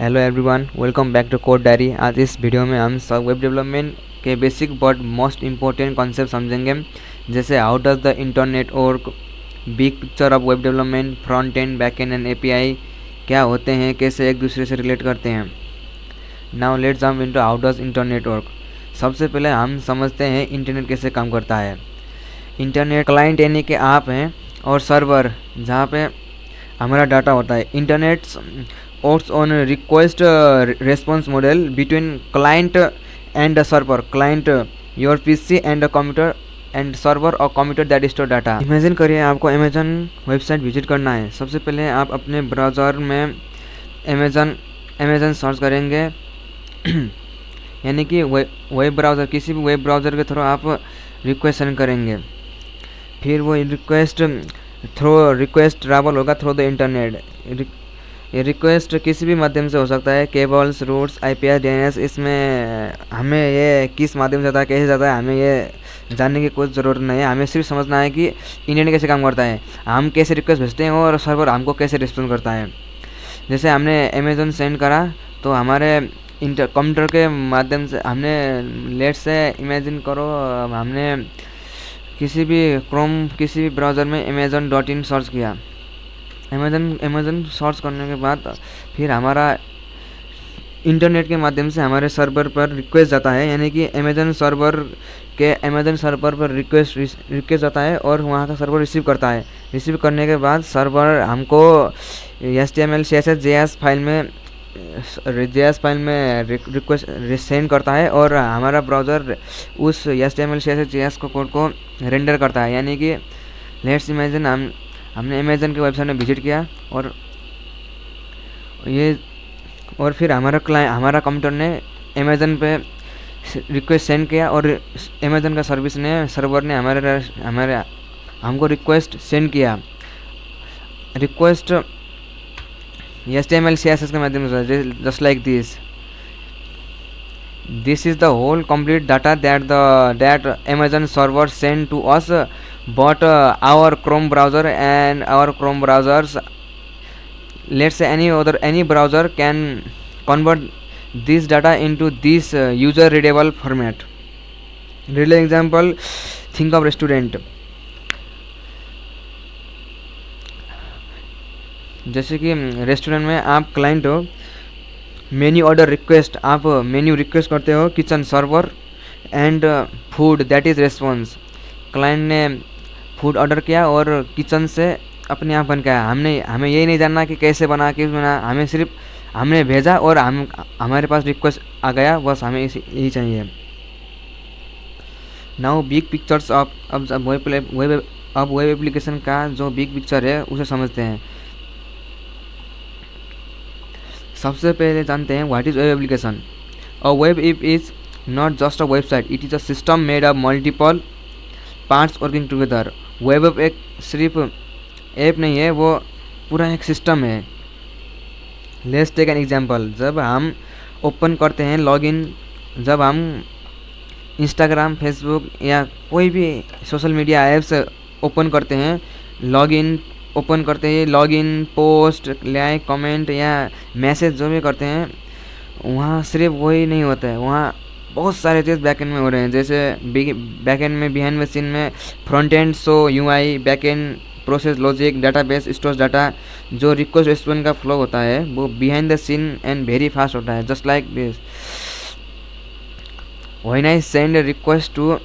Hello everyone, welcome back to Code Diary. आज इस video में हम सब वेब डेवलपमेंट के basic but most important concept समझेंगे, जैसे how does the internet work, big picture of web development, front end, back end API क्या होते हैं, कैसे एक दूसरे से रिलेट करते हैं। Now let's jump into how does internet work. सबसे पहले हम समझते हैं इंटरनेट कैसे काम करता है। इंटरनेट क्लाइंट यानी कि आप हैं और सर्वर जहाँ पे हमारा डाटा होता है। Internet works on a request response model between client and a server. Client your PC and a computer and server or computer that store data. Imagine करिए आपको अमेजन वेबसाइट विजिट करना है। सबसे पहले आप अपने ब्राउज़र में अमेजन सर्च करेंगे यानी कि वेब ब्राउज़र, किसी भी वेब ब्राउज़र के थ्रू आप रिक्वेस्ट सेंड करेंगे। फिर वो रिक्वेस्ट ट्रैवल होगा थ्रू द इंटरनेट। ये रिक्वेस्ट किसी भी माध्यम से हो सकता है, केबल्स, रूट्स, आईपीआई, डीएनएस। इसमें हमें ये किस माध्यम से जाता है, कैसे जाता है, हमें ये जानने की कोई ज़रूरत नहीं है। हमें सिर्फ समझना है कि इंटरनेट कैसे काम करता है, हम कैसे रिक्वेस्ट भेजते हैं और सर्वर हमको कैसे रिस्पॉन्ड करता है। जैसे हमने अमेजन सेंड करा तो हमारे कंप्यूटर के माध्यम से हमने लेट से इमेजिन करो, हमने किसी भी ब्राउज़र में amazon.in सर्च किया। अमेजन सर्च करने के बाद फिर हमारा इंटरनेट के माध्यम से हमारे सर्वर पर रिक्वेस्ट जाता है, यानी कि अमेजन सर्वर पर रिक्वेस्ट जाता है और वहाँ का सर्वर रिसीव करता है। रिसीव करने के बाद सर्वर हमको HTML CSS JS फाइल में रिक्वेस्ट सेंड करता है और हमारा ब्राउज़र उस HTML CSS JS कोड को रेंडर करता है। यानी कि लेट्स इमेजिन हमने अमेजन के वेबसाइट में विजिट किया और फिर हमारा कंप्यूटर ने अमेजन पे रिक्वेस्ट सेंड किया और अमेजन का सर्वर ने हमको रिक्वेस्ट सेंड किया। रिक्वेस्ट HTML CSS के माध्यम से, just like this is the whole complete data that Amazon server send to us, but our Chrome browser and our Chrome browsers, let's say any browser can convert this data into this user readable format. Real example, think of restaurant. जैसे कि restaurant में आप client हो, आप menu request करते हो, kitchen server and food that is response. Client ने food order किया और किचन से अपने आप बन के आया। हमें यही नहीं जानना कि कैसे बना, किस बना, हमें सिर्फ हमने भेजा और हमारे पास रिक्वेस्ट आ गया, बस हमें यही चाहिए। Now big pictures of web application का जो बिग पिक्चर है उसे समझते हैं। सबसे पहले जानते हैं what is web application. A web app is not just a website, it is a system made of multiple parts working together. Web app एक सिर्फ ऐप नहीं है, वो पूरा एक सिस्टम है। Let's take an example. जब हम ओपन करते हैं जब हम इंस्टाग्राम, फेसबुक या कोई भी सोशल मीडिया ऐप्स ओपन करते हैं, लॉगिन, पोस्ट, लाइक, कमेंट या मैसेज जो भी करते हैं, वहाँ सिर्फ वही नहीं होता है, वहाँ बहुत सारे चीज़ बैकएंड में हो रहे हैं। जैसे बैकएंड में बिहाइंड द सीन में front end show UI, backend process logic, database stores data. जो रिक्वेस्ट रिस्पॉन्स का फ्लो होता है वो behind the scene and very fast होता है, just like this. When I send a request to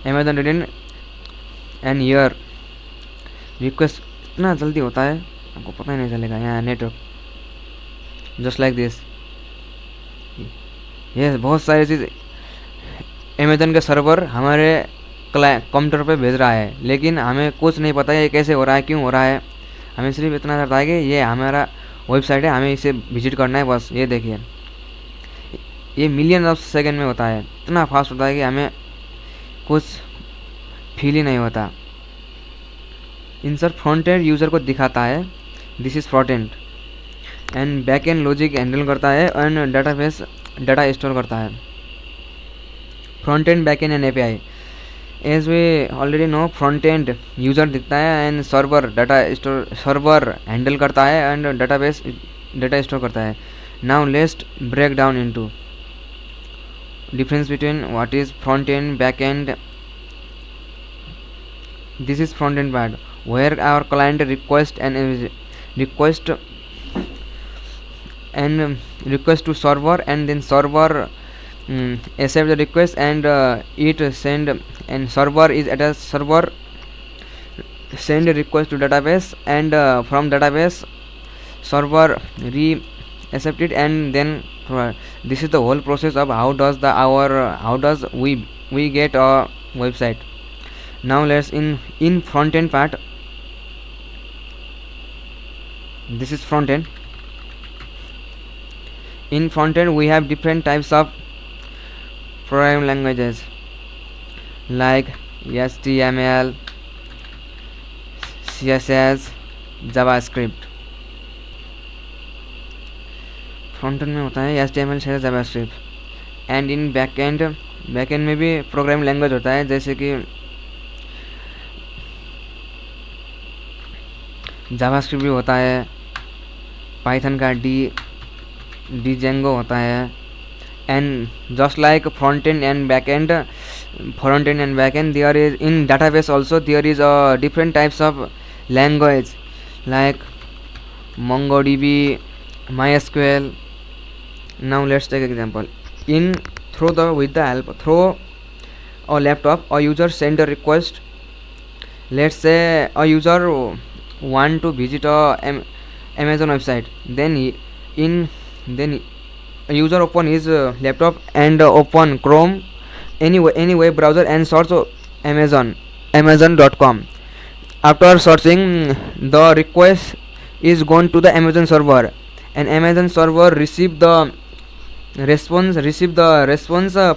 Amazon and year request इतना जल्दी होता है आपको पता ही नहीं चलेगा। यहाँ नेटवर्क जस्ट लाइक दिस, ये बहुत सारी चीज़ अमेजन के सर्वर हमारे कंप्यूटर पे भेज रहा है, लेकिन हमें कुछ नहीं पता ये कैसे हो रहा है, क्यों हो रहा है। हमें सिर्फ इतना पता है कि ये हमारा वेबसाइट है, हमें इसे विजिट करना है, बस। ये देखिए, ये मिलियन ऑफ सेकेंड में होता है, इतना फास्ट होता है कि हमें कुछ फील ही नहीं होता। इंसर्ट फ्रंट एंड यूज़र को दिखाता है, this is front end back end logic handle करता है एंड डाटा स्टोर करता है। Front end, back end API. As we already know front end user दिखता है and server data store server handle करता है एंड डाटाबेस डाटा स्टोर करता है. Now let's break down into difference between what is front end back end. This is front end part where our client request request to server and then server accept the request and it send and server is at a server send a request to database and from database server accept it and then this is the whole process of how does we get a website. Now let's in front end part. This is front end. In front end we have different types of programming languages like HTML, CSS, JavaScript. Front end में होता है HTML, CSS, JavaScript and in backend में भी programming language होता है जैसे कि JavaScript भी होता है, पाइथन का Django होता है and just like front end and backend there is in database also there is a different types of language like MongoDB, MySQL. Now let's take an example. With the help through a laptop, a user send a request. Let's say a user want to visit a Amazon website. Then a user open his laptop and open Chrome, any web browser and search Amazon.com. After searching, the request is gone to the Amazon server and Amazon server receive the response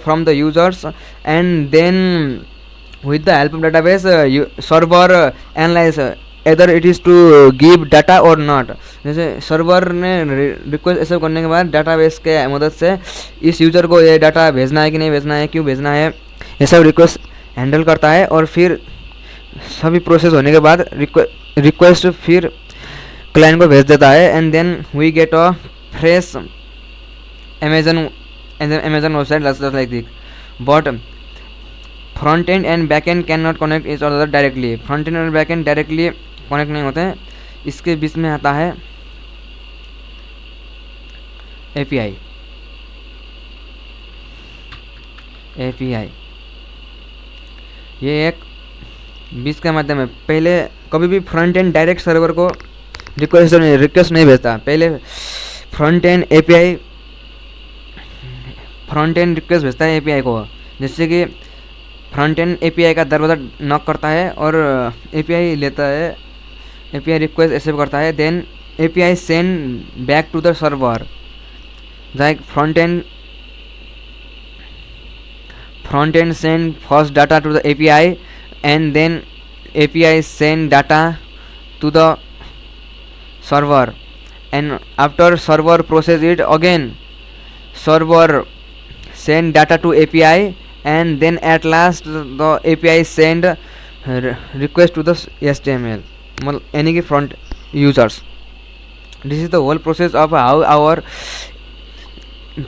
from the users and then with the help of database server analyze either it is to give data or not. जैसे server ने request accept करने के बाद database के मदद से इस user को ये डाटा भेजना है कि नहीं भेजना है, क्यों भेजना है, ये सब रिक्वेस्ट हैंडल करता है और फिर सभी प्रोसेस होने के बाद रिक्वेस्ट फिर क्लाइंट को भेज देता है and then we get a fresh Amazon website just like this. But front end and back end cannot connect each other directly. Front end और back end directly connect नहीं होते हैं. इसके बीच में आता है API. ये एक बीच का माध्यम है. पहले कभी भी फ्रंट एंड डायरेक्ट सर्वर को रिक्वेस्ट नहीं भेजता. पहले फ्रंट एंड रिक्वेस्ट भेजता है API को. जिससे कि फ्रंट एंड API का दरवाज़ा नॉक करता है और API लेता है, API रिक्वेस्ट एक्सेप्ट करता है. Then API send back to the server. Like front end send first data to the API and then API send data to the server and after server process it again server send data to API and then at last the API send request to the HTML any के front users. This is the whole process of how our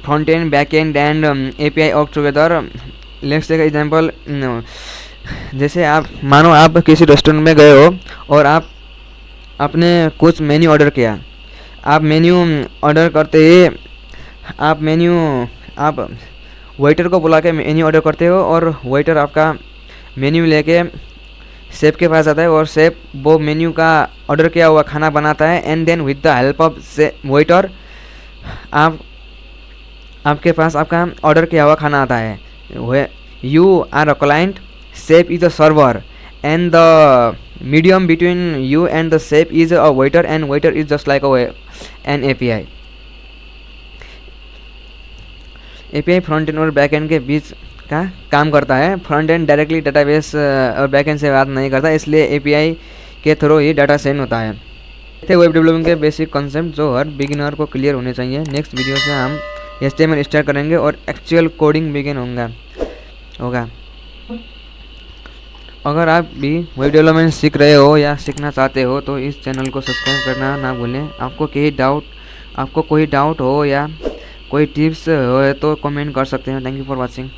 front end, back end and API work together. Let's take an example. जैसे आप मानो आप किसी restaurant में गए हो और आपने कुछ मेन्यू ऑर्डर किया. आप मेन्यू ऑर्डर करते ही आप वेटर को बुला के मेन्यू ऑर्डर करते हो और वेटर आपका मेन्यू लेके शेफ के पास आता है और शेफ वो मेन्यू का ऑर्डर किया हुआ खाना बनाता है and then with the help of waiter आपके पास आपका ऑर्डर किया हुआ खाना आता है. You are a client, chef is a server and the medium between you and the chef is a waiter and waiter is just like an API. API front end और back and के बीच का काम करता है. Front and directly database और back and से बात नहीं करता, इसलिए API के थ्रू ही डाटा सेंड होता है. थे वेब डेवलपिंग के बेसिक कॉन्सेप्ट जो हर बिगिनर को क्लियर होने चाहिए. नेक्स्ट वीडियो से हम HTML स्टार्ट करेंगे और एक्चुअल कोडिंग बिगिन होगा. अगर आप भी वेब डेवलपमेंट सीख रहे हो या सीखना चाहते हो तो इस चैनल को सब्सक्राइब करना ना भूलें। आपको कोई डाउट हो या कोई टिप्स हो तो कमेंट कर सकते हैं। Thank you for watching.